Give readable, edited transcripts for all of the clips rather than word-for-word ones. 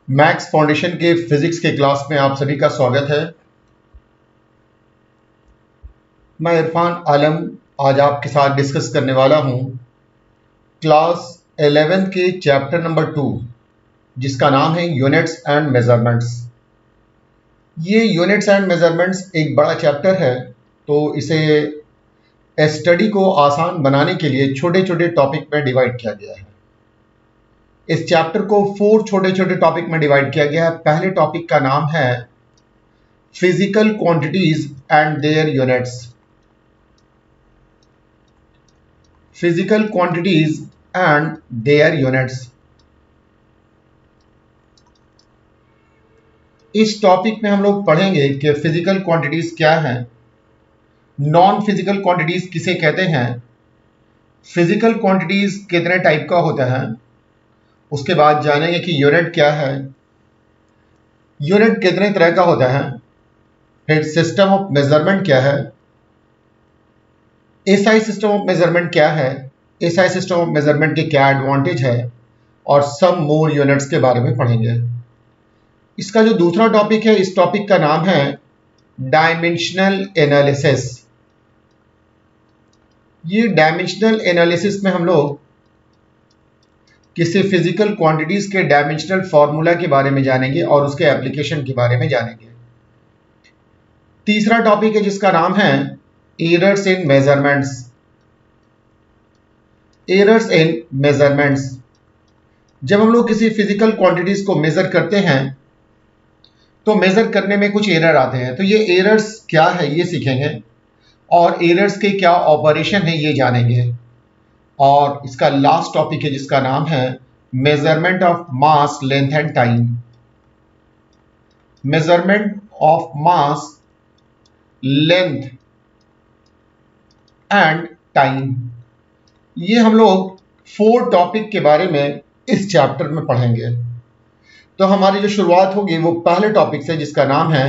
Maths foundation के physics के class में आप सभी का स्वागत है। मैं इरफान आलम आज आपके साथ डिस्कस करने वाला हूं क्लास 11th के चैप्टर नंबर 2 जिसका नाम है यूनिट्स एंड मेजरमेंट्स। ये यूनिट्स एंड मेजरमेंट्स एक बड़ा चैप्टर है, तो इसे स्टडी को आसान बनाने के लिए छोटे छोटे टॉपिक में डिवाइड किया गया है। इस चैप्टर को 4 छोटे छोटे टॉपिक में डिवाइड किया गया है। पहले टॉपिक का नाम है physical quantities and their units. Physical quantities and their units. इस टॉपिक में हम लोग पढ़ेंगे कि फिजिकल क्वांटिटीज क्या है, नॉन फिजिकल क्वांटिटीज किसे कहते हैं, फिजिकल क्वांटिटीज कितने टाइप का होता है, उसके बाद जानेंगे कि यूनिट क्या है, यूनिट कितने तरह का होता है, फिर सिस्टम ऑफ मेजरमेंट क्या है, एसआई सिस्टम ऑफ मेजरमेंट क्या है, एसआई सिस्टम ऑफ मेजरमेंट के क्या एडवांटेज है, और सम मोर यूनिट्स के बारे में पढ़ेंगे। इसका जो दूसरा टॉपिक है, इस टॉपिक का नाम है डायमेंशनल एनालिसिस। ये डायमेंशनल एनालिसिस में हम लोग किसी फिजिकल क्वांटिटीज के डायमेंशनल फॉर्मूला के बारे में जानेंगे और उसके एप्लीकेशन के बारे में जानेंगे। तीसरा टॉपिक है जिसका नाम है errors in measurements. Errors in measurements, जब हम लोग किसी फिजिकल क्वांटिटीज को मेजर करते हैं तो मेजर करने में कुछ एरर आते हैं, तो ये एरर्स क्या है ये सीखेंगे और एरर्स के क्या ऑपरेशन है ये जानेंगे। और इसका लास्ट टॉपिक है जिसका नाम है measurement of mass, length and time. Measurement of mass, length and time, ये हम लोग 4 टॉपिक के बारे में इस चैप्टर में पढ़ेंगे। तो हमारी जो शुरुआत होगी वो पहले टॉपिक से जिसका नाम है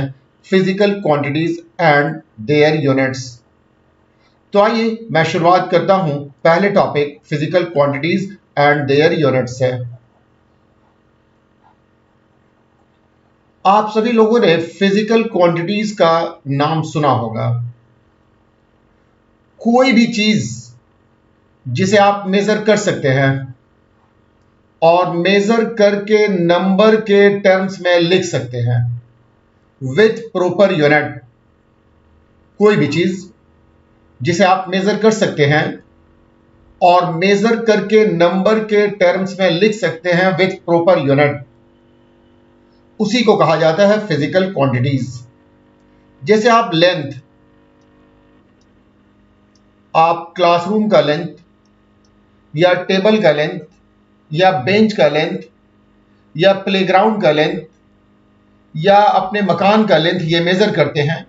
physical quantities and their units. तो आइए मैं शुरुआत करता हूं पहले topic physical quantities and their units से। आप सभी लोगों ने फिजिकल क्वांटिटीज का नाम सुना होगा। कोई भी चीज जिसे आप मेजर कर सकते हैं और मेजर करके नंबर के टर्म्स में लिख सकते हैं विथ प्रॉपर यूनिट। कोई भी चीज जिसे आप मेजर कर सकते हैं और मेजर करके नंबर के टर्म्स में लिख सकते हैं विथ प्रॉपर यूनिट, उसी को कहा जाता है फिजिकल क्वांटिटीज। जैसे आप लेंथ, आप क्लासरूम का लेंथ या टेबल का लेंथ या बेंच का लेंथ या प्लेग्राउंड का लेंथ या अपने मकान का लेंथ ये मेजर करते हैं।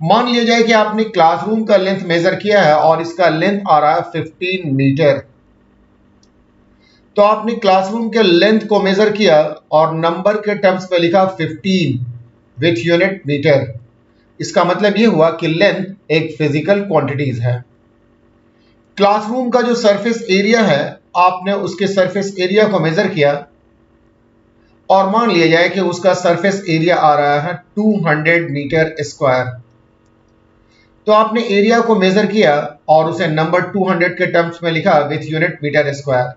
मान लिया जाए कि आपने क्लासरूम का लेंथ मेजर किया है और इसका लेंथ आ रहा है 15 मीटर। तो आपने क्लासरूम के लेंथ को मेजर किया और नंबर के टर्म्स में लिखा 15 विथ यूनिट मीटर। इसका मतलब यह हुआ कि लेंथ एक फिजिकल क्वांटिटीज है। क्लासरूम का जो सरफेस एरिया है, आपने उसके सरफेस एरिया को मेजर किया और मान लिया जाए कि उसका सरफेस एरिया आ रहा है 200 मीटर स्क्वायर। तो आपने एरिया को मेजर किया और उसे नंबर 200 के टर्म्स में लिखा विथ यूनिट मीटर स्क्वायर।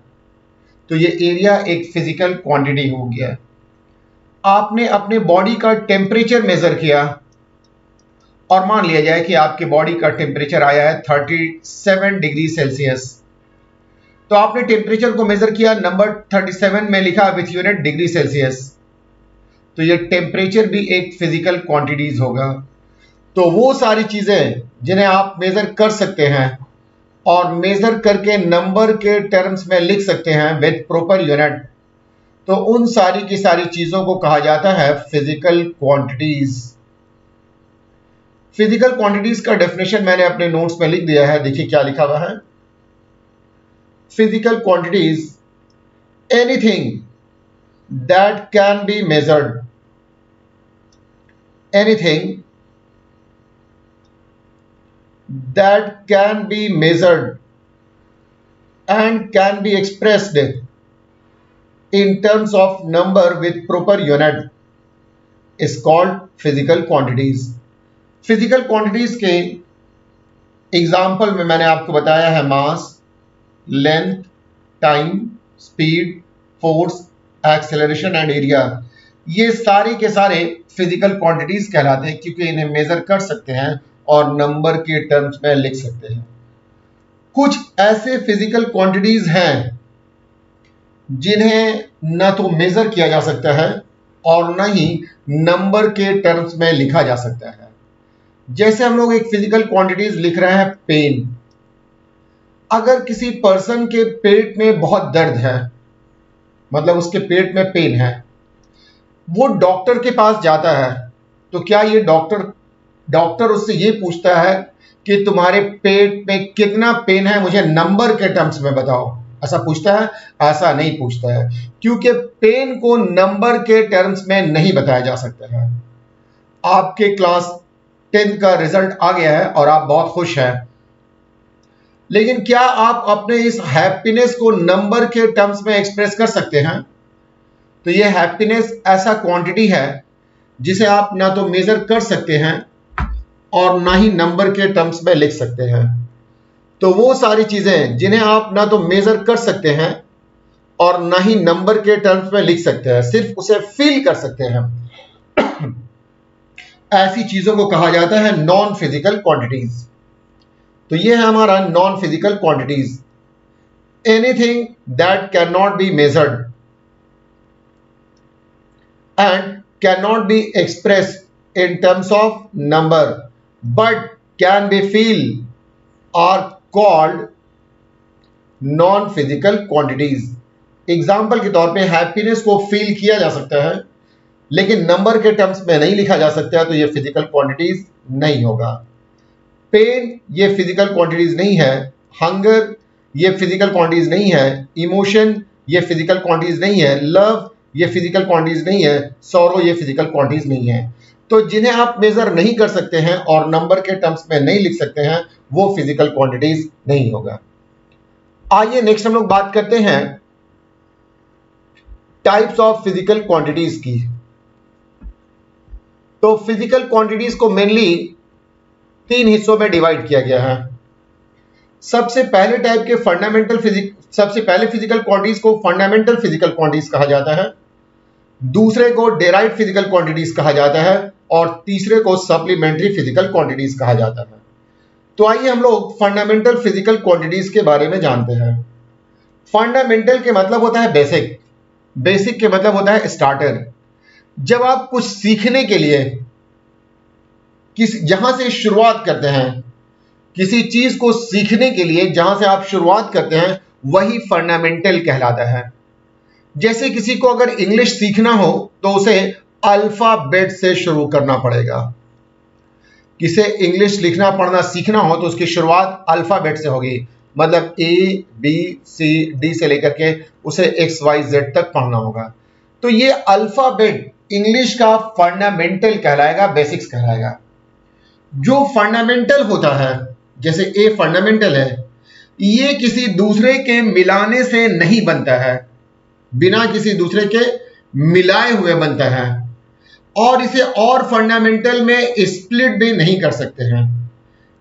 तो ये एरिया एक फिजिकल क्वांटिटी हो गया। आपने अपने बॉडी का टेम्परेचर मेजर किया और मान लिया जाए कि आपके बॉडी का टेम्परेचर आया है 37 डिग्री सेल्सियस। तो आपने टेम्परेचर को मेजर किया, नंबर 37 में लिखा विथ यूनिट डिग्री सेल्सियस। तो ये टेम्परेचर भी एक फिजिकल क्वांटिटीज होगा। तो वो सारी चीजें जिन्हें आप मेजर कर सकते हैं और मेजर करके नंबर के टर्म्स में लिख सकते हैं विथ प्रॉपर यूनिट, तो उन सारी की सारी चीजों को कहा जाता है फिजिकल क्वांटिटीज। फिजिकल क्वांटिटीज का डेफिनेशन मैंने अपने नोट्स में लिख दिया है, देखिए क्या लिखा हुआ है। Physical quantities, anything that can be measured, anything that can be measured and can be expressed in terms of number with proper unit is called physical quantities. Physical quantities के एग्जाम्पल में मैंने आपको बताया है mass, length, time, speed, force, acceleration and area. ये सारे के सारे फिजिकल क्वांटिटीज कहलाते हैं क्योंकि इन्हें मेजर कर सकते हैं और नंबर के टर्म्स में लिख सकते हैं। कुछ ऐसे फिजिकल क्वांटिटीज हैं जिन्हें न तो मेजर किया जा सकता है और न ही नंबर के टर्म्स में लिखा जा सकता है। जैसे हम लोग एक फिजिकल क्वांटिटीज लिख रहे हैं पेन। अगर किसी पर्सन के पेट में बहुत दर्द है, मतलब उसके पेट में पेन है, वो डॉक्टर के पास जाता है, तो क्या ये डॉक्टर उससे ये पूछता है कि तुम्हारे पेट में कितना पेन है, मुझे नंबर के टर्म्स में बताओ? ऐसा पूछता है? ऐसा नहीं पूछता है, क्योंकि पेन को नंबर के टर्म्स में नहीं बताया जा सकता है। आपके क्लास 10th का रिजल्ट आ गया है और आप बहुत खुश हैं, लेकिन क्या आप अपने इस हैप्पीनेस को नंबर के टर्म्स में एक्सप्रेस कर सकते हैं? तो ये हैप्पीनेस ऐसा क्वांटिटी है जिसे आप ना तो मेजर कर सकते हैं और ना ही नंबर के टर्म्स में लिख सकते हैं। तो वो सारी चीजें जिन्हें आप ना तो मेजर कर सकते हैं और ना ही नंबर के टर्म्स में लिख सकते हैं, सिर्फ उसे फील कर सकते हैं, ऐसी चीजों को कहा जाता है नॉन फिजिकल क्वांटिटीज। तो ये है हमारा non physical quantities. Anything that can not be measured and cannot be expressed in terms of number but can be feel are called non physical quantities। Example के तौर पे हैप्पीनेस को feel किया जा सकता है लेकिन नंबर के टर्म्स में नहीं लिखा जा सकता, तो ये फिजिकल क्वांटिटीज नहीं होगा। पेन ये फिजिकल क्वांटिटीज नहीं है, हंगर ये फिजिकल क्वांटिटीज नहीं है, इमोशन ये फिजिकल क्वांटिटीज नहीं है, लव ये फिजिकल क्वांटिटीज नहीं है, सॉरो ये फिजिकल क्वांटिटीज नहीं है। तो जिन्हें आप मेजर नहीं कर सकते हैं और नंबर के टर्म्स में नहीं लिख सकते हैं, वो फिजिकल क्वांटिटीज नहीं होगा। आइए नेक्स्ट हम लोग बात करते हैं टाइप्स ऑफ फिजिकल क्वांटिटीज की। तो फिजिकल क्वांटिटीज को मेनली 3 हिस्सों में डिवाइड किया गया है। सबसे पहले फिजिकल क्वांटिटीज को फंडामेंटल फिजिकल क्वांटिटीज कहा जाता है, दूसरे को डेराइव्ड फिजिकल क्वांटिटीज कहा जाता है और तीसरे को सप्लीमेंट्री फिजिकल क्वांटिटीज कहा जाता है। तो आइए हम लोग फंडामेंटल फिजिकल क्वांटिटीज के बारे में जानते हैं। फंडामेंटल के मतलब होता है बेसिक, बेसिक के मतलब होता है स्टार्टर। जब आप कुछ सीखने के लिए जहां से शुरुआत करते हैं, किसी चीज को सीखने के लिए जहां से आप शुरुआत करते हैं, वही फंडामेंटल कहलाता है। जैसे किसी को अगर इंग्लिश सीखना हो तो उसे अल्फाबेट से शुरू करना पड़ेगा। किसे इंग्लिश लिखना पढ़ना सीखना हो तो उसकी शुरुआत अल्फाबेट से होगी, मतलब ABCD से लेकर के उसे XYZ तक पढ़ना होगा। तो ये अल्फाबेट इंग्लिश का फंडामेंटल कहलाएगा, बेसिक्स कहलाएगा। जो फंडामेंटल होता है, जैसे ए फंडामेंटल है, ये किसी दूसरे के मिलाने से नहीं बनता है, बिना किसी दूसरे के मिलाए हुए बनता है, और इसे और फंडामेंटल में स्प्लिट भी नहीं कर सकते हैं।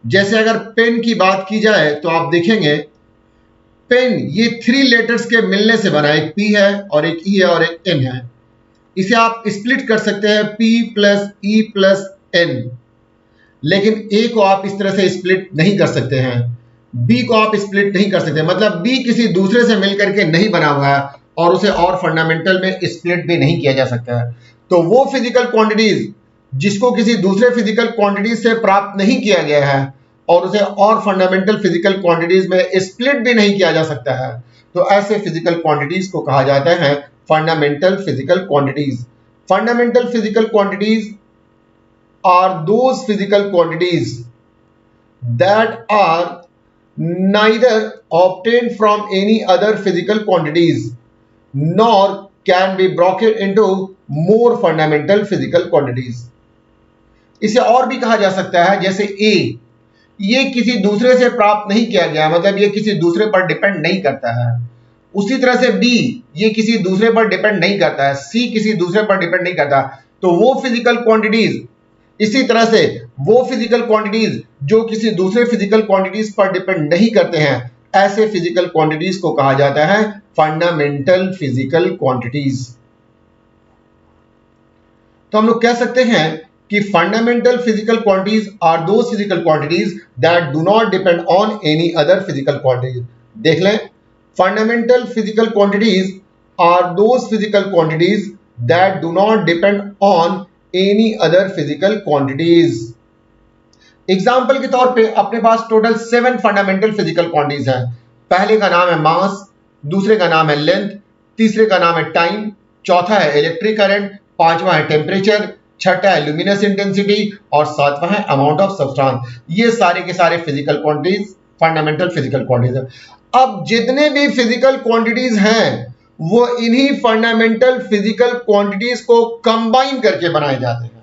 जैसे अगर पेन की बात की जाए तो आप देखेंगे पेन ये 3 लेटर्स के मिलने से बना, एक P है और एक E है और एक N है। इसे आप स्प्लिट कर सकते हैं P + E + N, लेकिन A को आप इस तरह से स्प्लिट नहीं कर सकते हैं, B को आप स्प्लिट नहीं कर सकते, मतलब B किसी दूसरे से मिलकर के नहीं बना हुआ है और उसे और फंडामेंटल में स्प्लिट भी नहीं किया जा सकता है। तो वो फिजिकल क्वांटिटीज जिसको किसी दूसरे फिजिकल क्वांटिटीज से प्राप्त नहीं किया गया है और उसे और फंडामेंटल फिजिकल क्वांटिटीज में स्प्लिट भी नहीं किया जा सकता है, तो ऐसे फिजिकल क्वांटिटीज को कहा जाता है fundamental physical quantities. Fundamental physical quantities are those physical quantities that are neither obtained from any other physical quantities nor can be broken into more fundamental physical quantities। इसे और भी कहा जा सकता है, जैसे A ये किसी दूसरे से प्राप्त नहीं किया गया, मतलब ये किसी दूसरे पर डिपेंड नहीं करता है, उसी तरह से बी, ये किसी दूसरे पर डिपेंड नहीं करता है, सी किसी दूसरे पर डिपेंड नहीं करता। तो वो फिजिकल क्वांटिटीज, इसी तरह से वो फिजिकल क्वांटिटीज जो किसी दूसरे फिजिकल क्वांटिटीज पर डिपेंड नहीं करते हैं, ऐसे फिजिकल क्वांटिटीज को कहा जाता है फंडामेंटल फिजिकल क्वांटिटीज। तो हम लोग कह सकते हैं कि fundamental physical quantities are those physical quantities that do not depend on any other physical quantities. देख लें, fundamental physical quantities are those physical quantities that do not depend on any other physical quantities. Example के तौर पे अपने पास total 7 fundamental physical quantities हैं। पहले का नाम है मास, दूसरे का नाम है लेंथ, तीसरे का नाम है टाइम, चौथा है इलेक्ट्रिक करंट, पांचवा है टेम्परेचर, छठा है ल्यूमिनस इंटेंसिटी और सातवां है अमाउंट ऑफ सब्सटेंस। ये सारे के सारे physical quantities fundamental physical quantities है। अब जितने भी फिजिकल क्वांटिटीज हैं वो इन्हीं फंडामेंटल फिजिकल क्वांटिटीज को कंबाइन करके बनाए जाते हैं।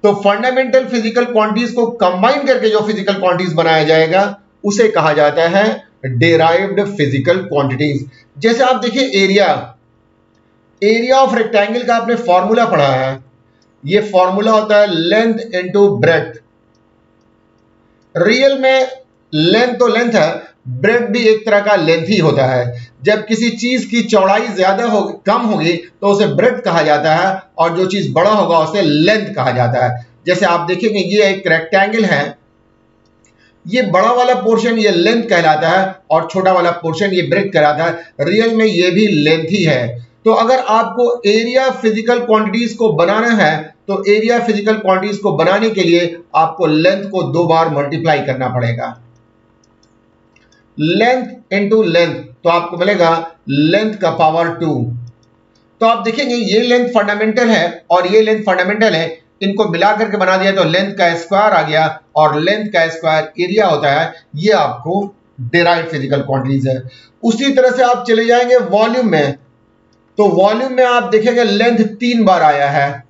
तो फंडामेंटल फिजिकल क्वांटिटीज को कंबाइन करके जो फिजिकल क्वांटिटीज बनाया जाएगा उसे कहा जाता है डेराइव्ड फिजिकल क्वांटिटीज। जैसे आप देखिए एरिया ऑफ रेक्टेंगल का आपने फॉर्मूला पढ़ा है। ये फॉर्मूला होता है लेंथ इनटू ब्रेड्थ। रियल में लेंथ तो लेंथ है, ब्रेड्थ भी एक तरह का लेंथ ही होता है। जब किसी चीज की चौड़ाई ज्यादा हो कम होगी तो उसे ब्रेड्थ कहा जाता है और जो चीज बड़ा होगा उसे लेंथ कहा जाता है। जैसे आप देखेंगे ये एक रेक्टेंगल है, ये बड़ा वाला पोर्शन ये लेंथ कहलाता है और छोटा वाला पोर्शन ये ब्रेड्थ कहलाता है। रियल में ये भी लेंथ ही है। तो अगर आपको एरिया फिजिकल क्वांटिटीज को बनाना है तो एरिया फिजिकल क्वांटिटीज को बनाने के लिए आपको लेंथ को 2 बार मल्टीप्लाई करना पड़ेगा। लेंथ इनटू लेंथ, तो आपको मिलेगा लेंथ का पावर 2। तो आप देखेंगे ये लेंथ फंडामेंटल है और ये लेंथ फंडामेंटल है, इनको मिलाकर के बना दिया तो लेंथ का स्क्वायर आ गया और लेंथ का स्क्वायर एरिया होता है। ये आपको डेराइव्ड फिजिकल क्वांटिटीज है। उसी तरह से आप चले जाएंगे वॉल्यूम में, तो वॉल्यूम में आप देखेंगे लेंथ 3 बार आया है।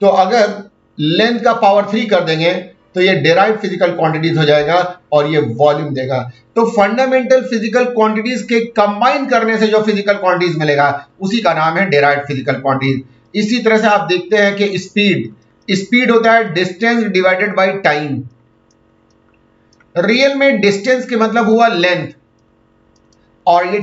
तो अगर लेंथ का पावर 3 कर देंगे तो ये डेराइव्ड फिजिकल क्वांटिटीज हो जाएगा और ये वॉल्यूम देगा। तो फंडामेंटल फिजिकल क्वांटिटीज के कंबाइन करने से जो फिजिकल क्वांटिटीज मिलेगा उसी का नाम है डेराइव्ड फिजिकल क्वांटिटीज। इसी तरह से आप देखते हैं कि स्पीड होता है distance divided by time. Real में डिस्टेंस के मतलब हुआ लेंथ और ये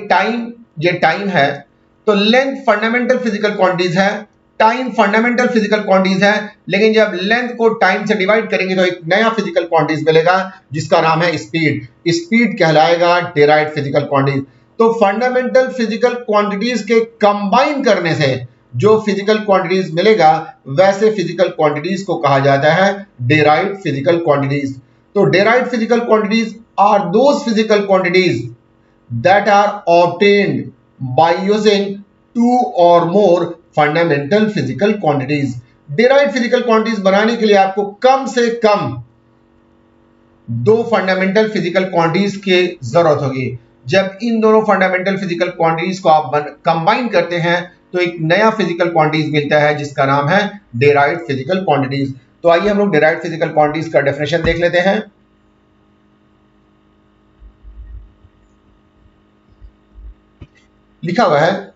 टाइम है। तो लेंथ फंडामेंटल फिजिकल क्वांटिटीज है, टाइम फंडामेंटल फिजिकल क्वांटिटीज है, लेकिन जब लेंथ को टाइम से डिवाइड करेंगे तो एक नया फिजिकल क्वांटिटीज मिलेगा जिसका नाम है स्पीड। स्पीड कहलाएगा डेराइव्ड फिजिकल क्वांटिटीज। तो फंडामेंटल फिजिकल क्वांटिटीज के कंबाइन करने से जो फिजिकल क्वांटिटीज मिलेगा वैसे फिजिकल क्वांटिटीज को कहा जाता है डेराइव्ड फिजिकल क्वांटिटीज। तो derived physical quantities are those physical quantities that are obtained by using 2 or more fundamental physical quantities। derived physical quantities बनाने के लिए आपको कम से कम 2 फंडामेंटल फिजिकल क्वांटिटीज की जरूरत होगी। जब इन दोनों फंडामेंटल फिजिकल क्वांटिटीज को आप कंबाइन करते हैं तो एक नया फिजिकल क्वांटिटीज मिलता है जिसका नाम है derived फिजिकल क्वांटिटीज। तो आइए हम लोग derived फिजिकल क्वांटिटीज का डेफिनेशन देख लेते हैं। लिखा हुआ है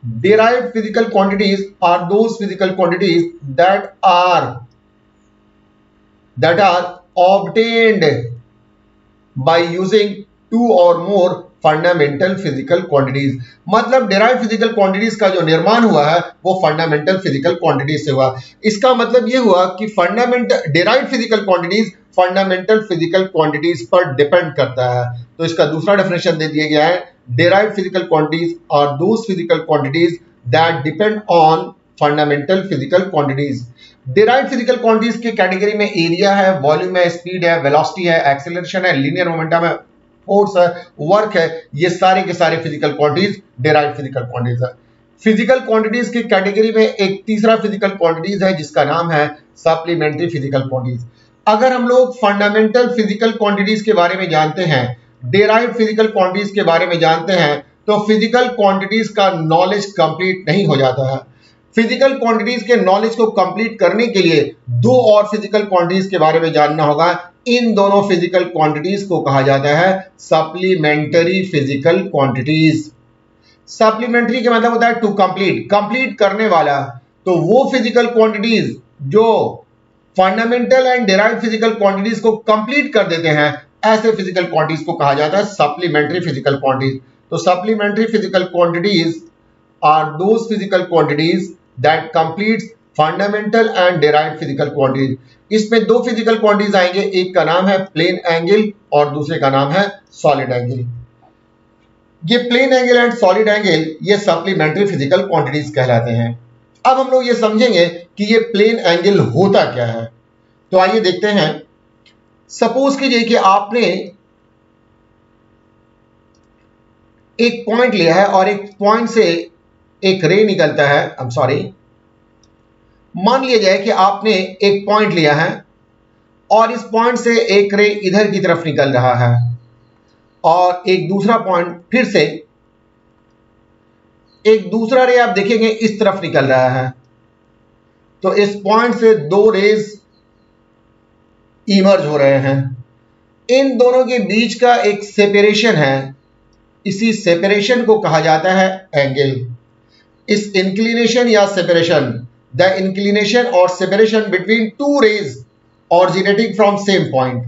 derived physical quantities are those physical quantities that are obtained by using 2 or more fundamental physical quantities. मतलब डेराइव्ड फिजिकल क्वांटिटीज का जो निर्माण हुआ है वो फंडामेंटल फिजिकल क्वांटिटीज से हुआ। इसका मतलब ये हुआ कि fundamental derived physical quantities fundamental physical quantities पर डिपेंड करता है। तो इसका दूसरा डेफिनेशन दे दिया गया है derived physical quantities are those physical quantities that depend on fundamental physical quantities। derived physical quantities की कैटेगरी में एरिया है, वॉल्यूम है, स्पीड है, वेलोसिटी है, एक्सेलरेशन है, लीनियर मोमेंटम है, फोर्स है, वर्क है। ये सारे के सारे physical quantities derived physical quantities है। फिजिकल क्वांटिटीज की कैटेगरी में एक तीसरा फिजिकल क्वांटिटीज है जिसका नाम है सप्लीमेंट्री फिजिकल क्वांटिटीज। अगर हम लोग फंडामेंटल फिजिकल क्वांटिटीज के बारे में जानते हैं, डेराइव्ड फिजिकल क्वांटिटीज के बारे में जानते हैं, तो फिजिकल क्वांटिटीज का नॉलेज कंप्लीट नहीं हो जाता है। फिजिकल क्वांटिटीज के नॉलेज को कंप्लीट करने के लिए 2 और फिजिकल क्वांटिटीज के बारे में जानना होगा, इन दोनों फिजिकल क्वांटिटीज को कहा जाता है सप्लीमेंट्री फिजिकल क्वांटिटीज। सप्लीमेंट्री का मतलब होता है टू कंप्लीट, कंप्लीट करने वाला। तो वो फिजिकल क्वांटिटीज जो fundamental and derived physical quantities को कंप्लीट कर देते हैं, ऐसे फिजिकल क्वांटिटीज को कहा जाता है सप्लीमेंट्री फिजिकल क्वांटिटीज। तो supplementary physical quantities are those physical quantities that completes fundamental and derived physical quantities. इसमें दो फिजिकल क्वांटिटीज आएंगे, एक का नाम है प्लेन एंगल और दूसरे का नाम है सॉलिड एंगल। ये plane angle and solid angle ये सप्लीमेंट्री फिजिकल क्वांटिटीज कहलाते हैं। अब हम लोग ये समझेंगे कि ये प्लेन एंगल होता क्या है। तो आइए देखते हैं। सपोज कीजिए कि आपने एक पॉइंट लिया है और एक पॉइंट से एक रे निकलता है। आई एम सॉरी, मान लिया जाए कि आपने एक पॉइंट लिया है और इस पॉइंट से एक रे इधर की तरफ निकल रहा है और एक दूसरा पॉइंट फिर से एक दूसरा रे आप देखेंगे इस तरफ निकल रहा है। तो इस पॉइंट से दो रेज इमर्ज हो रहे हैं। इन दोनों के बीच का एक सेपरेशन है, इसी सेपरेशन को कहा जाता है एंगल। इस इंक्लिनेशन या सेपरेशन, द इंक्लिनेशन और separation between two rays originating from same point,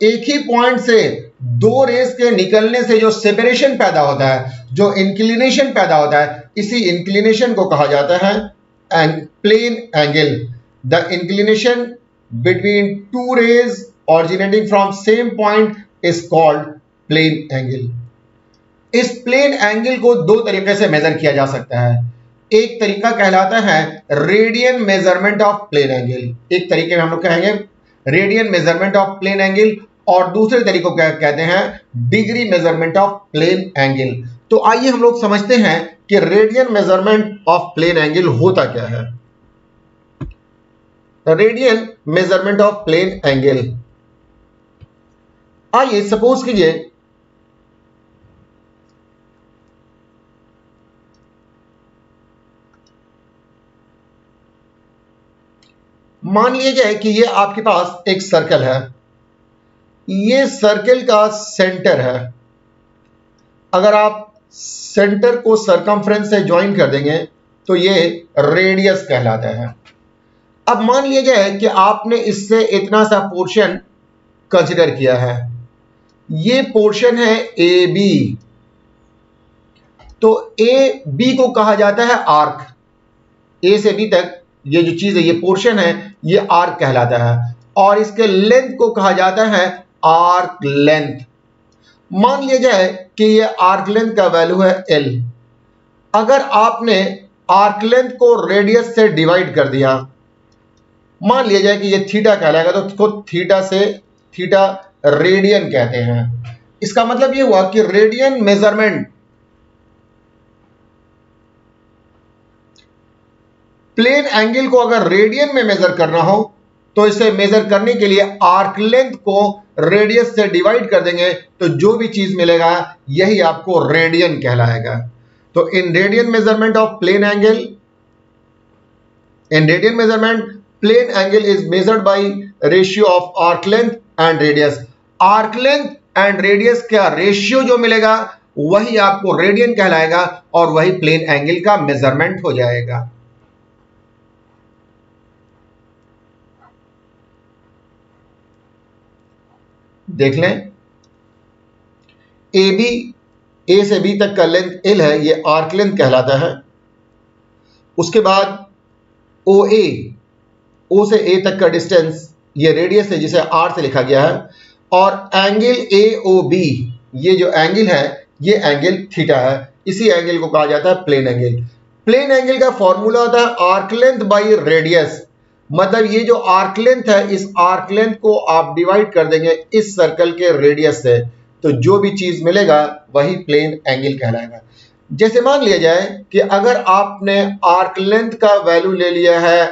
एक ही पॉइंट से दो रेज के निकलने से जो सेपरेशन पैदा होता है, जो इंक्लिनेशन पैदा होता है, इसी इंक्लिनेशन को कहा जाता है plane angle. The inclination between two rays originating from same point is called plane angle. इस प्लेन एंगल को दो तरीके से मेजर किया जा सकता है। एक तरीका कहलाता है radian measurement of plane angle, एक तरीके में हम लोग कहेंगे radian measurement of plane angle, और दूसरे तरीके को कहते हैं degree measurement of plane angle. तो आइए हम लोग समझते हैं कि radian measurement of plane angle होता क्या है। Radian measurement of plane angle, आइए सपोज कीजिए मान लिया जाए कि ये आपके पास एक सर्कल है, ये सर्कल का सेंटर है। अगर आप सेंटर को सरकमफ्रेंस से ज्वाइन कर देंगे तो ये रेडियस कहलाता है। अब मान लिया जाए कि आपने इससे इतना सा पोर्शन कंसिडर किया है, ये पोर्शन है ए बी। तो ए बी को कहा जाता है आर्क, ए से बी तक ये जो चीज है, ये पोर्शन है, ये आर्क कहलाता है, और इसके लेंथ को कहा जाता है आर्क लेंथ। मान लिया जाए कि ये आर्क लेंथ का वैल्यू है L। अगर आपने आर्क लेंथ को रेडियस से डिवाइड कर दिया, मान लिया जाए कि ये थीटा कहलाएगा, तो इसको थीटा से थीटा रेडियन कहते हैं। इसका मतलब ये हुआ कि रेडियन मेजरमेंट, प्लेन एंगल को अगर रेडियन में मेजर करना हो तो इसे मेजर करने के लिए आर्क लेंथ को रेडियस से डिवाइड कर देंगे, तो जो भी चीज मिलेगा यही आपको रेडियन कहलाएगा। तो in radian measurement of plane angle, in radian measurement plane angle is measured by ratio of arc length and radius. Arc length and radius का रेशियो जो मिलेगा वही आपको रेडियन कहलाएगा और वही प्लेन एंगल का मेजरमेंट हो जाएगा। देख लें, ए बी, ए से बी तक का लेंथ L है, ये आर्क लेंथ कहलाता है। उसके बाद ओ ए, ओ से ए तक का डिस्टेंस ये रेडियस है जिसे R से लिखा गया है, और एंगल AOB, ये जो एंगल है ये एंगल थीटा है, इसी एंगल को कहा जाता है प्लेन एंगल। प्लेन एंगल का फॉर्मूला होता है आर्क लेंथ बाई रेडियस। मतलब ये जो आर्क लेंथ है, इस आर्क लेंथ को आप डिवाइड कर देंगे इस सर्कल के रेडियस से, तो जो भी चीज मिलेगा वही प्लेन एंगल कहलाएगा। जैसे मान लिया जाए कि अगर आपने आर्क लेंथ का वैल्यू ले लिया है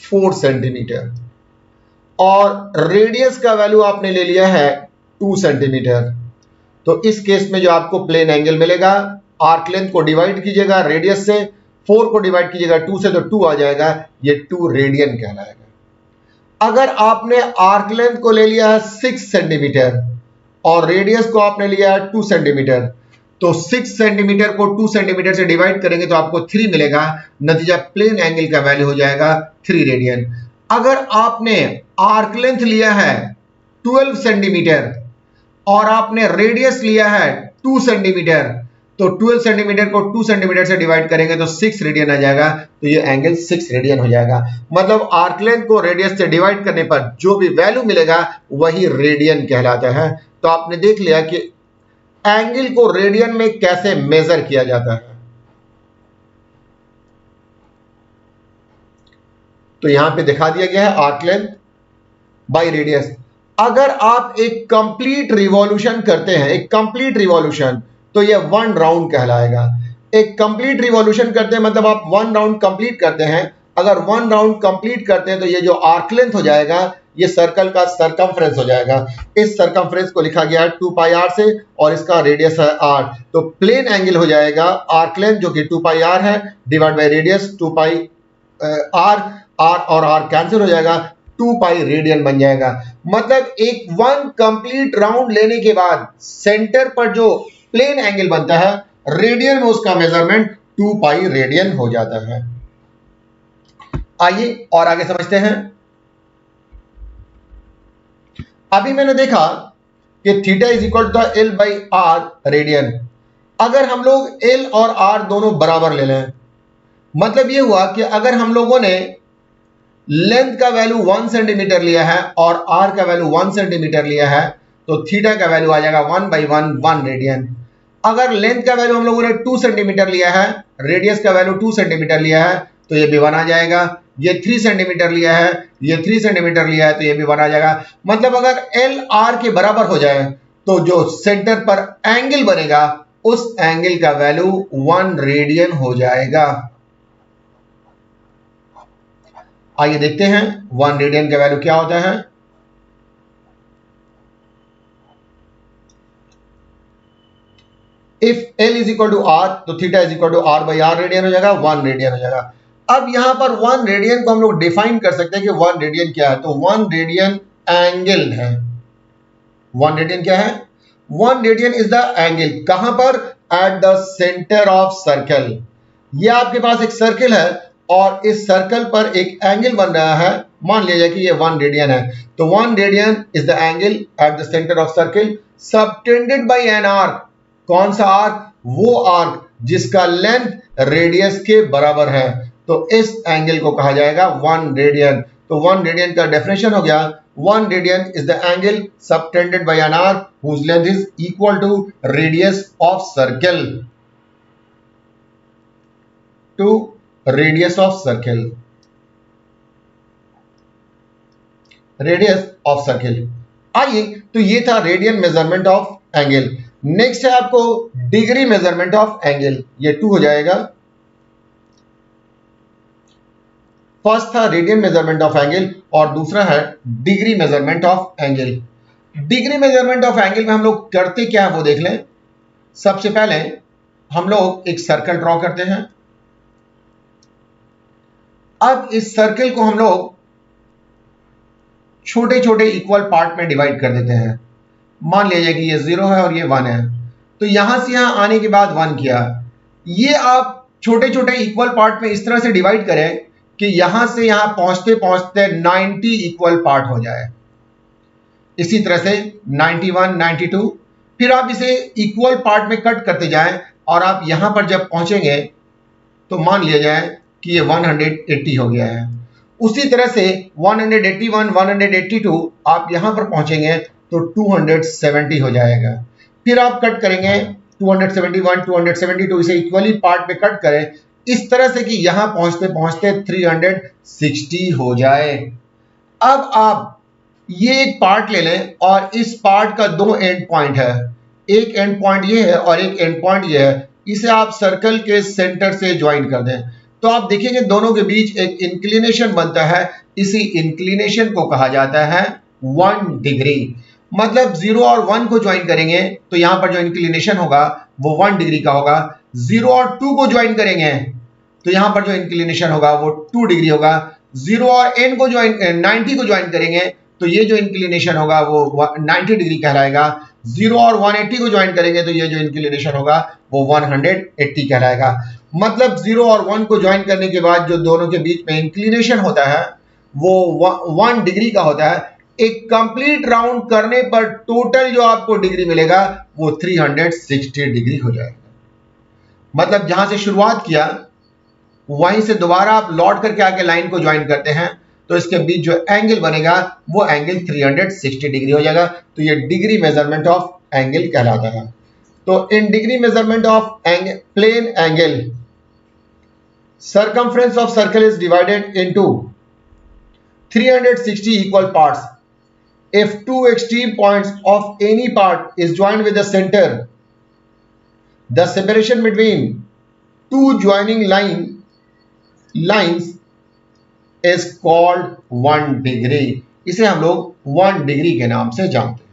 4 सेंटीमीटर और रेडियस का वैल्यू आपने ले लिया है 2 सेंटीमीटर, तो इस केस में जो आपको प्लेन एंगल मिलेगा, आर्क लेंथ को डिवाइड कीजिएगा रेडियस से, 4 को डिवाइड कीजिएगा 2 से, तो 2 आ जाएगा, ये 2 रेडियन कहलाएगा। अगर आपने आर्क लेंथ को ले लिया है 6 सेंटीमीटर और रेडियस को आपने लिया है 2 सेंटीमीटर, तो 6 सेंटीमीटर को 2 सेंटीमीटर से डिवाइड करेंगे तो आपको 3 मिलेगा, नतीजा प्लेन एंगल का वैल्यू हो जाएगा 3 रेडियन। अगर आपने आर्क लेंथ लिया है 12 सेंटीमीटर और आपने रेडियस लिया है 2 सेंटीमीटर, तो 12 सेंटीमीटर को 2 सेंटीमीटर से डिवाइड करेंगे तो 6 रेडियन आ जाएगा, तो ये एंगल 6 रेडियन हो जाएगा। मतलब आर्क लेंथ को रेडियस से डिवाइड करने पर जो भी वैल्यू मिलेगा वही रेडियन कहलाता है। तो आपने देख लिया कि एंगल को रेडियन में कैसे मेजर किया जाता है। तो यहां पे दिखा दिया गया है आर्क लेंथ बाय रेडियस। अगर आप एक कंप्लीट रिवॉल्यूशन करते हैं, एक कंप्लीट रिवॉल्यूशन, तो ये 1 राउंड कहलाएगा। एक कंप्लीट रिवॉल्यूशन करते हैं मतलब आप 1 राउंड कंप्लीट करते हैं। अगर 1 राउंड कंप्लीट करते हैं तो ये जो आर्क लेंथ हो जाएगा ये सर्कल का सरकमफ्रेंस हो जाएगा। इस सरकमफ्रेंस को लिखा गया है 2 पाई आर से और इसका रेडियस है r। तो प्लेन एंगल हो जाएगा आर्क लेंथ जो कि 2 पाई आर है divide by radius 2 pi r, r और r कैंसिल हो जाएगा, 2 पाई रेडियन बन जाएगा। मतलब एक 1 कंप्लीट राउंड लेने के बाद सेंटर पर जो प्लेन एंगल बनता है रेडियन में उसका मेजरमेंट 2 पाई रेडियन हो जाता है। आइए और आगे समझते हैं। अभी मैंने देखा कि theta is equal to L by R radian. अगर हम लोग एल और आर दोनों बराबर ले लें, मतलब ये हुआ कि अगर हम लोगों ने लेंथ का वैल्यू 1 सेंटीमीटर लिया है और आर का वैल्यू 1 सेंटीमीटर लिया है तो थीटा का वैल्यू आ जाएगा 1/1 रेडियन। अगर लेंथ का वैल्यू हम लोगों ने 2 सेंटीमीटर लिया है, रेडियस का वैल्यू 2 सेंटीमीटर लिया है तो ये भी 1 आ जाएगा। ये 3 सेंटीमीटर लिया है, ये 3 सेंटीमीटर लिया है तो ये भी 1 आ जाएगा। मतलब अगर एल आर के बराबर हो जाए तो जो सेंटर पर एंगल बनेगा उस एंगल का वैल्यू 1 रेडियन हो जाएगा। आइए देखते हैं 1 रेडियन का वैल्यू क्या होता है। If L is equal to R तो theta is equal to R by R radian हो जाएगा, 1 रेडियन हो जाएगा। अब यहां पर 1 रेडियन को हम लोग डिफाइन कर सकते हैं कि 1 रेडियन क्या है। तो 1 रेडियन एंगल है। 1 रेडियन क्या है? 1 रेडियन इज द एंगल। कहां पर? At the centre of circle. ये आपके पास एक सर्कल है और इस सर्कल पर एक एंगल बन रहा है, मान लिया जाए कि ये 1 रेडियन है। तो 1 radian is the angle at the centre of circle subtended bye an arc. कौन सा आर्क? वो आर्क जिसका लेंथ रेडियस के बराबर है। तो इस एंगल को कहा जाएगा 1 रेडियन। तो 1 रेडियन का डेफिनेशन हो गया, 1 radian is the angle subtended bye an arc whose length is equal to radius of circle to radius of circle, radius of circle। आइए, तो ये था radian measurement of angle. Next है आपको डिग्री मेजरमेंट ऑफ एंगल, ये 2 हो जाएगा। First था रेडियन मेजरमेंट ऑफ एंगल और दूसरा है degree measurement of angle. Degree measurement of angle में हम लोग करते क्या है वो देख लें। सबसे पहले हम लोग एक सर्कल ड्रॉ करते हैं। अब इस सर्कल को हम लोग छोटे छोटे इक्वल पार्ट में डिवाइड कर देते हैं। मान लीजिए कि ये 0 है और ये 1 है, तो यहां से यहां आने के बाद 1 किया। ये आप छोटे छोटे इक्वल पार्ट में इस तरह से डिवाइड करें कि यहां से यहां पहुंचते पहुंचते 90 इक्वल पार्ट हो जाए। इसी तरह से 91, 92, फिर आप इसे इक्वल पार्ट में कट करते जाएं और आप यहां पर जब पहुंचेंगे तो मान लिया जाए कि ये 180 हो गया है। उसी तरह से 181, 182 आप यहां पर पहुंचेंगे तो 270 हो जाएगा। फिर आप कट करेंगे 271, 272, इसे इक्वली पार्ट में कट करें इस तरह से कि यहां पहुंचते पहुंचते 360 हो जाए। अब आप ये एक पार्ट ले लें और इस पार्ट का 2 एंड पॉइंट है, एक एंड पॉइंट ये है और एक एंड पॉइंट ये है। इसे आप सर्कल के सेंटर से ज्वाइन कर दें तो आप देखेंगे दोनों के बीच एक इंक्लिनेशन बनता है। इसी इंक्लिनेशन को कहा जाता है 1 डिग्री। मतलब 0 और 1 को ज्वाइन करेंगे तो यहां पर जो इंक्लिनेशन होगा वो 1 डिग्री का होगा। 0 और 2 को ज्वाइन करेंगे तो यहां पर जो इंक्लिनेशन होगा वो 2 डिग्री होगा। 0 और n को ज्वाइन 90 को ज्वाइन करेंगे तो ये जो इंक्लिनेशन होगा वो 90 डिग्री कहलाएगा। 0 और 180 को ज्वाइन करेंगे तो ये जो इंक्लिनेशन होगा वो 180 कहलाएगा। मतलब 0 और 1 को ज्वाइन करने के बाद जो दोनों के बीच में इंक्लिनेशन होता है वो 1 डिग्री का होता है। एक कंप्लीट राउंड करने पर टोटल जो आपको डिग्री मिलेगा वो 360 डिग्री हो जाएगा। मतलब जहां से शुरुआत किया वहीं से दोबारा आप लौट करके आके लाइन को ज्वाइन करते हैं तो इसके बीच जो एंगल बनेगा वो एंगल 360 डिग्री हो जाएगा। तो ये डिग्री मेजरमेंट ऑफ एंगल कहलाता है। तो in degree measurement of plane angle, circumference of circle is divided into 360 equal parts. If two extreme points of any part is joined with the center, the separation between two joining lines is called 1 degree. इसे हम लोग 1 degree के नाम से जानते हैं।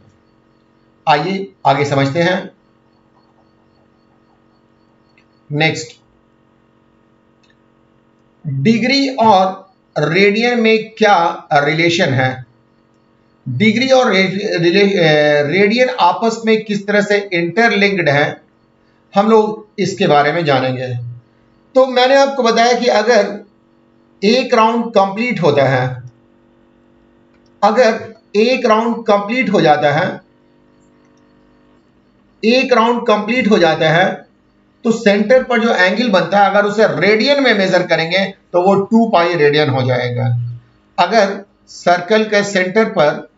आइए आगे समझते हैं। नेक्स्ट, डिग्री और रेडियन में क्या रिलेशन है? डिग्री और रेडियन आपस में किस तरह से इंटरलिंक्ड है, हम लोग इसके बारे में जानेंगे। तो मैंने आपको बताया कि अगर एक राउंड कंप्लीट होता है, अगर एक राउंड कंप्लीट हो जाता है, एक राउंड कंप्लीट हो जाता है तो सेंटर पर जो एंगल बनता है अगर उसे रेडियन में मेजर करेंगे तो वो 2 पाई रेडियन हो जाएगा। अगर सर्कल के सेंटर पर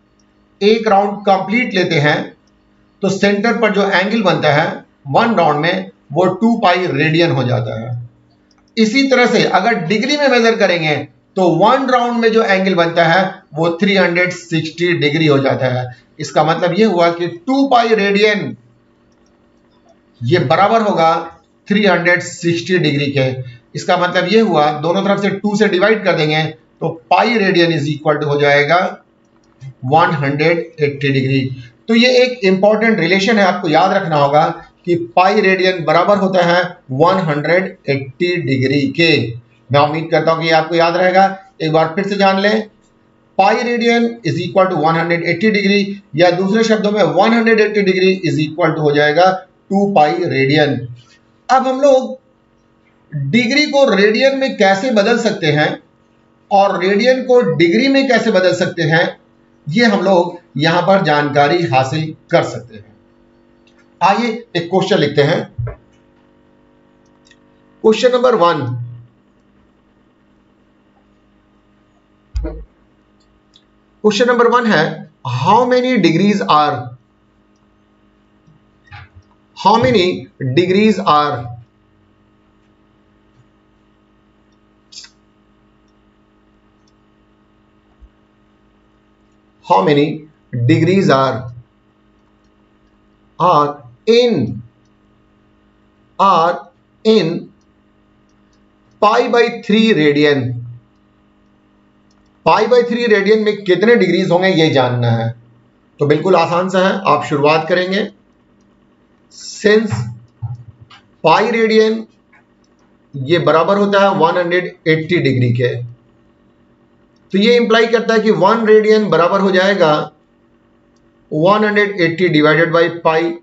एक राउंड कंप्लीट लेते हैं तो सेंटर पर जो एंगल बनता है 1 राउंड में वो 2 पाई रेडियन हो जाता है। इसी तरह से अगर डिग्री में मेजर करेंगे तो 1 राउंड में जो एंगल बनता है वो 360 डिग्री हो जाता है। इसका मतलब ये हुआ कि 2 पाई रेडियन ये बराबर होगा 360 डिग्री के। इसका मतलब ये हुआ दोनों तरफ से 2 से डिवाइड कर देंगे तो pi radian is equal to हो जाएगा 180 डिग्री। तो ये एक इंपॉर्टेंट रिलेशन है, आपको याद रखना होगा कि पाई रेडियन बराबर होता है 180 डिग्री के। मैं उम्मीद करता हूं कि आपको याद रहेगा। एक बार फिर से जान लें, pi radian is equal to 180 degree, या दूसरे शब्दों में 180 डिग्री इज इक्वल टू हो जाएगा 2 पाई रेडियन। अब हम लोग डिग्री को रेडियन में कैसे बदल सकते हैं और रेडियन को डिग्री में कैसे बदल सकते हैं, ये हम लोग यहां पर जानकारी हासिल कर सकते हैं। आइए एक क्वेश्चन लिखते हैं। क्वेश्चन नंबर 1, क्वेश्चन नंबर 1 है, how many degrees are, how many degrees are, how many degrees are in pi by 3 radian. Pi by 3 radian में कितने डिग्रीज होंगे ये जानना है। तो बिल्कुल आसान सा है, आप शुरुआत करेंगे सिंस पाई रेडियन ये बराबर होता है 180 डिग्री के, तो ये इंप्लाई करता है कि 1 रेडियन बराबर हो जाएगा 180 डिवाइडेड बाई पाई,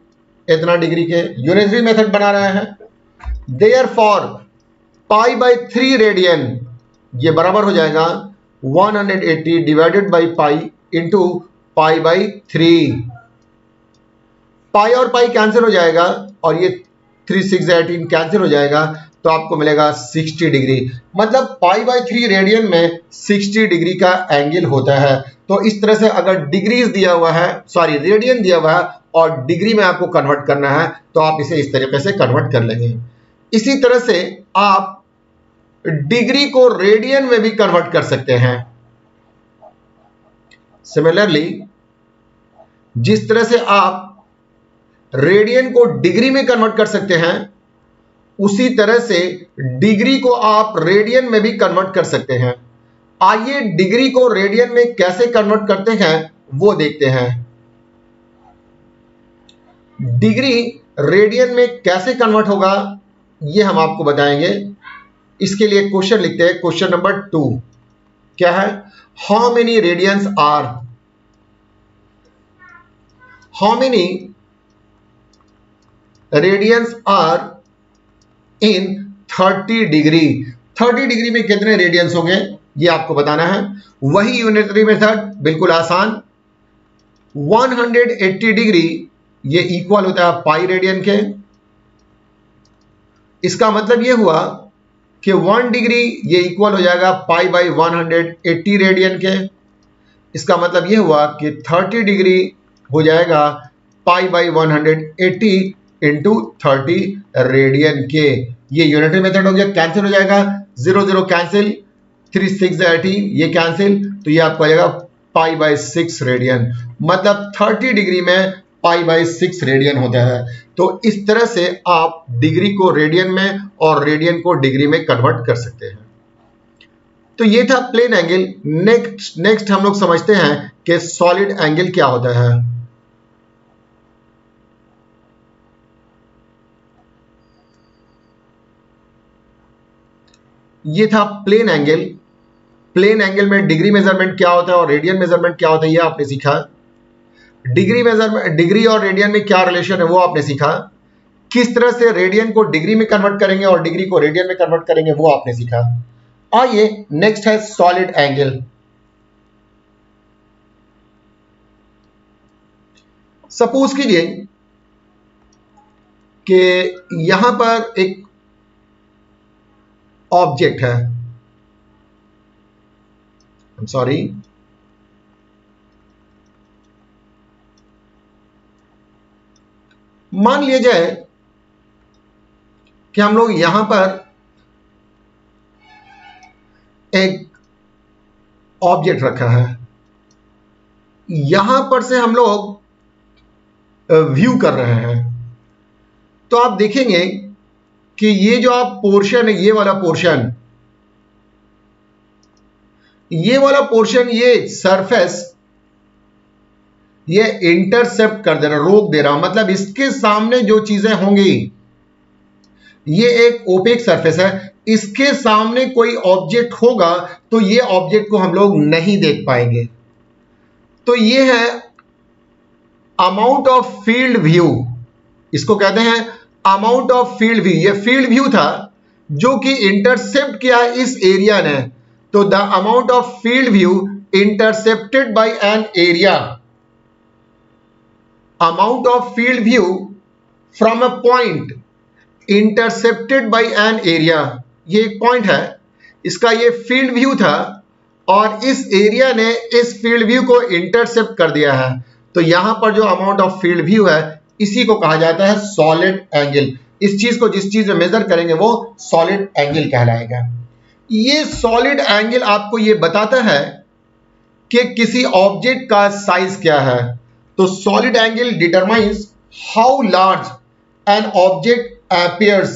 इतना डिग्री के। यूनिटरी मेथड बना रहे हैं। देयरफॉर पाई बाई 3 रेडियन ये बराबर हो जाएगा 180 divided by pi into pi by 3। पाई और पाई कैंसिल हो जाएगा और ये 3 6 18 कैंसिल हो जाएगा, तो आपको मिलेगा 60 डिग्री। मतलब पाई बाई 3 रेडियन में 60 डिग्री का एंगल होता है। तो इस तरह से अगर डिग्रीज दिया हुआ है, सॉरी रेडियन दिया हुआ है और डिग्री में आपको कन्वर्ट करना है तो आप इसे इस तरीके से कन्वर्ट कर लेंगे। इसी तरह से आप डिग्री को रेडियन में भी कन्वर्ट कर सकते हैं। सिमिलरली जिस तरह से आप रेडियन को डिग्री में कन्वर्ट कर सकते हैं, उसी तरह से डिग्री को आप रेडियन में भी कन्वर्ट कर सकते हैं। आइए डिग्री को रेडियन में कैसे कन्वर्ट करते हैं वो देखते हैं। डिग्री रेडियन में कैसे कन्वर्ट होगा ये हम आपको बताएंगे। इसके लिए क्वेश्चन लिखते हैं, क्वेश्चन नंबर 2। क्या है? How many radians are, how many radians are in 30 degree, 30 degree में कितने रेडियंस होंगे ये आपको बताना है। वही यूनिटरी मेथड, बिल्कुल आसान। 180 डिग्री ये इक्वल होता है पाई रेडियन के। इसका मतलब ये हुआ कि 1 डिग्री ये इक्वल हो जाएगा पाई बाई 180 रेडियन के। इसका मतलब ये हुआ कि 30 डिग्री हो जाएगा पाई बाई 180 इंटू 30 रेडियन के। ये यूनिटरी मेथड हो गया, कैंसिल हो जाएगा, 0 0 कैंसिल, 3 6 18 ये कैंसिल, तो ये आपको आ जाएगा पाई बाई 6 रेडियन। मतलब 30 डिग्री में पाई बाई 6 रेडियन होता है। तो इस तरह से आप डिग्री को रेडियन में और रेडियन को डिग्री में कन्वर्ट कर सकते हैं। तो ये था प्लेन एंगल। नेक्स्ट हम लोग समझते हैं कि सॉलिड एंगल क्या होता है। ये था प्लेन एंगल। प्लेन एंगल में डिग्री मेजरमेंट क्या होता है और रेडियन मेजरमेंट क्या होता है ये आपने सीखा। डिग्री मेजरमेंट, डिग्री और रेडियन में क्या रिलेशन है वो आपने सीखा। किस तरह से रेडियन को डिग्री में कन्वर्ट करेंगे और डिग्री को रेडियन में कन्वर्ट करेंगे वो आपने सीखा। आइए नेक्स्ट है सॉलिड एंगल। सपोज कीजिए कि यहां पर एक ऑब्जेक्ट है, सॉरी, मान लिया जाए कि हम लोग यहां पर एक ऑब्जेक्ट रखा है, यहां पर से हम लोग व्यू कर रहे हैं। तो आप देखेंगे कि ये जो आप पोर्शन है, ये वाला पोर्शन, ये सरफेस ये इंटरसेप्ट कर दे रहा, रोक दे रहा, मतलब इसके सामने जो चीजें होंगी, ये एक ओपेक सरफेस है, इसके सामने कोई ऑब्जेक्ट होगा तो ये ऑब्जेक्ट को हम लोग नहीं देख पाएंगे। तो ये है अमाउंट ऑफ फील्ड व्यू, इसको कहते हैं अमाउंट ऑफ फील्ड व्यू। ये फील्ड व्यू था जो कि इंटरसेप्ट किया इस एरिया ने। तो the amount of field view intercepted bye an area, amount of field view from a point intercepted bye an area, ये एक पॉइंट है, इसका ये फील्ड व्यू था और इस एरिया ने इस फील्ड व्यू को इंटरसेप्ट कर दिया है। तो यहां पर जो अमाउंट ऑफ फील्ड व्यू है इसी को कहा जाता है सॉलिड एंगल। इस चीज को जिस चीज में मेजर करेंगे वो सॉलिड एंगल कहलाएगा। ये सॉलिड एंगल आपको ये बताता है कि किसी ऑब्जेक्ट का साइज क्या है। तो solid angle determines how large an object appears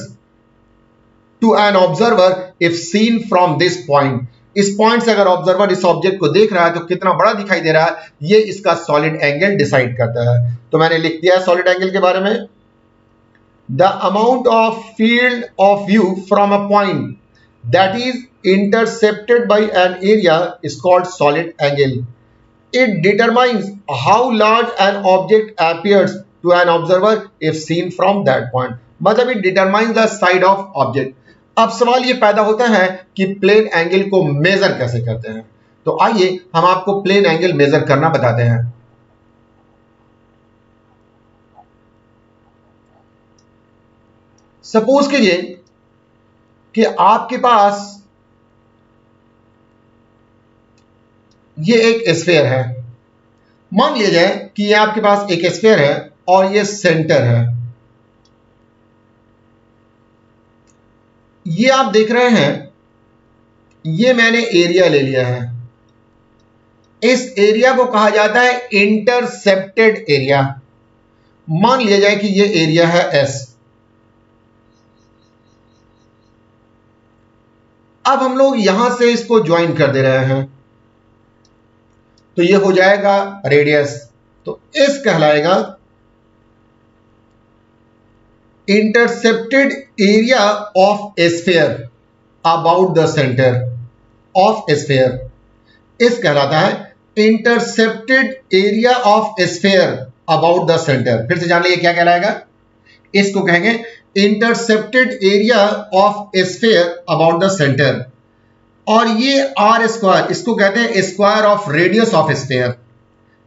to an observer if seen from this point। इस पॉइंट से अगर ऑब्जर्वर इस ऑब्जेक्ट को देख रहा है तो कितना बड़ा दिखाई दे रहा है, ये इसका सॉलिड एंगल डिसाइड करता है। तो मैंने लिख दिया है सॉलिड एंगल के बारे में, the amount of field of view from a point that is intercepted bye an area is called solid angle. It determines how large an object appears to an observer if seen from that point। मतलब it determines the side of object. अब सवाल ये पैदा होता है कि plane angle को major कैसे करते हैं। तो आइए हम आपको प्लेन एंगल मेजर करना बताते हैं। सपोज कीजिए कि आपके पास ये एक स्फीयर है, मान लिया जाए कि ये आपके पास एक स्फीयर है और ये सेंटर है। ये आप देख रहे हैं, ये मैंने एरिया ले लिया है, इस एरिया को कहा जाता है इंटरसेप्टेड एरिया। मान लिया जाए कि ये एरिया है S। अब हम लोग यहां से इसको ज्वाइन कर दे रहे हैं तो ये हो जाएगा रेडियस। तो S कहलाएगा intercepted area of sphere about the centre of sphere. इस कहलाता है intercepted area of sphere about the centre. फिर से जान लीजिए क्या कहलाएगा, इसको कहेंगे intercepted area of sphere about the centre. और ये आर स्क्वायर, इसको कहते हैं square of radius of sphere,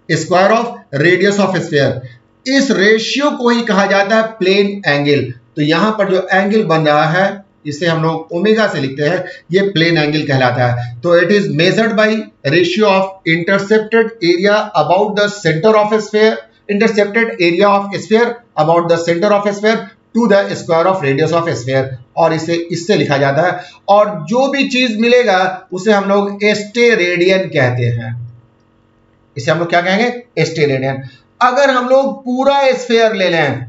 square of radius of sphere. इस रेशियो को ही कहा जाता है प्लेन एंगल। तो यहां पर जो एंगल बन रहा है इसे हम लोग ओमेगा से लिखते हैं, ये प्लेन एंगल कहलाता है। तो it is measured by ratio of intercepted area about the centre of sphere, intercepted area of sphere about the centre of sphere to the square of radius of sphere, और इसे इससे लिखा जाता है। और जो भी चीज मिलेगा उसे हम लोग स्टेरेडियन कहते हैं। इसे हम लोग क्या कहेंगे, स्टेरेडियन। अगर हम लोग पूरा स्फीयर ले लें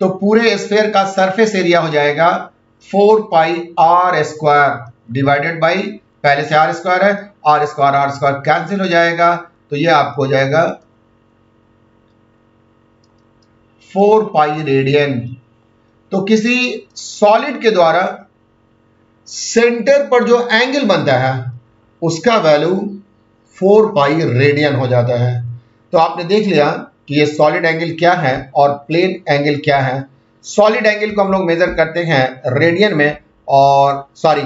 तो पूरे स्फीयर का सरफेस एरिया हो जाएगा 4 पाई आर स्क्वायर डिवाइडेड बाई, पहले से आर स्क्वायर है, आर स्क्वायर कैंसिल हो जाएगा, तो ये आपको हो जाएगा 4 पाई रेडियन। तो किसी सॉलिड के द्वारा सेंटर पर जो एंगल बनता है उसका वैल्यू 4 पाई रेडियन हो जाता है। तो आपने देख लिया कि ये सॉलिड एंगल क्या है और प्लेन एंगल क्या है। सॉलिड एंगल को हम लोग मेजर करते हैं रेडियन में, और सॉरी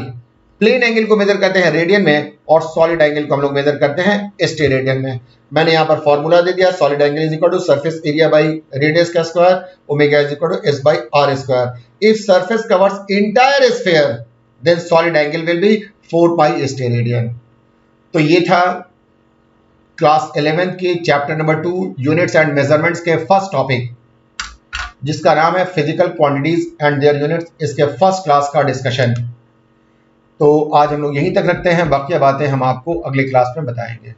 प्लेन एंगल को मेजर करते हैं रेडियन में, और सॉलिड एंगल को हम लोग मेजर करते हैं स्टेरेडियन में। मैंने यहाँ पर फॉर्मूला दे दिया, solid angle is equal to surface area by radius का square, omega is equal to S by R square. If surface covers entire sphere then solid angle will be 4 pi steradian. तो ये था class 11 के chapter number 2 units and measurements के first topic, जिसका नाम है physical quantities and their units. इसके first class का डिस्कशन। तो आज हम लोग यहीं तक रखते हैं, बाकी बातें हम आपको अगली क्लास में बताएंगे।